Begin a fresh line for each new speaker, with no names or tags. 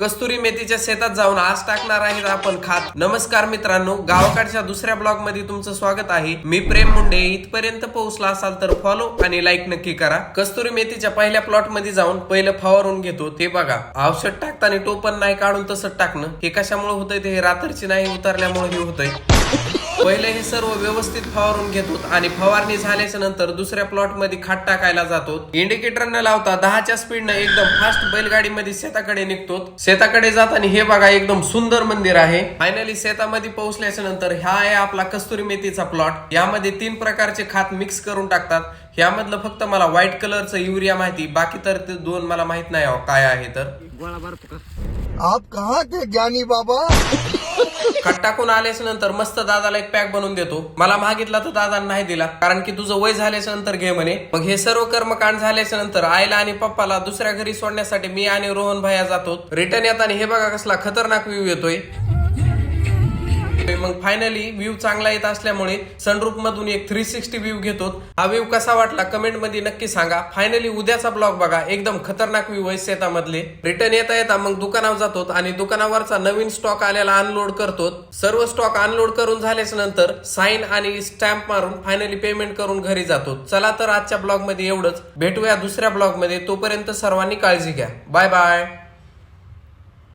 कस्तुरी मेथीच्या शेतात जाऊन आज टाकणार आहेत आपण खात. नमस्कार मित्रांनो, गावाकडच्या दुसऱ्या ब्लॉग मध्ये तुमचं स्वागत आहे. मी प्रेम मुंडे. इथपर्यंत पोहोचला असाल तर फॉलो आणि लाईक नक्की करा. कस्तुरी मेथीच्या पहिल्या प्लॉट मध्ये जाऊन पहिलं फवारून घेतो. ते बघा, औषध टाकताना टोपण नाही काढून तसंच टाकणं. हे कशामुळे होतंय ते रात्रीची नाही उतरल्यामुळे हे होतंय. पहिले हे सर्व व्यवस्थित फवारून घेतो आणि फवारणी झाल्याच्या नंतर दुसऱ्या प्लॉट मध्ये खात टाकायला जातो. इंडिकेटर न लावता 10च्या स्पीडनं एकदम फास्ट बैलगाडीमध्ये शेताकडे निघतो. शेताकडे जाताना हे बघा, एकदम सुंदर मंदिर आहे. फायनली शेतामध्ये पोहोचल्याच्या नंतर हा आहे आपला कस्तुरी मेथीचा प्लॉट. यामध्ये 3 प्रकारचे खात मिक्स करून टाकतात. यामधलं फक्त मला व्हाईट कलरचं युरिया माहिती, बाकी तर ते 2 मला माहित नाही काय आहे. तर
आप कहाँ थे ज्ञानी बाबा?
खत टाकून आल्याच्या नंतर मस्त दादाला एक पॅक बनवून देतो. मला मागितला तर दादाने नाही दिला, कारण की तुझं वय झाल्याच्या नंतर घे म्हणे. मग हे सर्व कर्मकांड झाल्याच्या नंतर आईला आणि पप्पाला दुसऱ्या घरी सोडण्यासाठी मी आणि रोहन भैया जातो. रिटर्न येताना हे बघा कसला खतरनाक व्ह्यू येतोय. मग फायनली व्ह्यू चांगला येत असल्यामुळे सनरूफ मधून एक 360 व्ह्यू घेतो. हा व्ह्यू कसा वाटला कमेंट मध्ये नक्की सांगा. फायनली उद्याचा ब्लॉग बघा, एकदम खतरनाक व्ह्यू आहे शेतामधले. रिटर्न येता येता मग दुकानावर जातो आणि दुकानावरचा नवीन स्टॉक आलेला अनलोड करतो. सर्व स्टॉक अनलोड करून झाल्याच्या नंतर साइन आणि स्टॅम्प मारून फायनली पेमेंट करून घरी जातो. चला तर आजच्या ब्लॉग मध्ये एवढंच. भेटूया दुसऱ्या ब्लॉग मध्ये. तोपर्यंत सर्वांनी काळजी घ्या. Bye bye.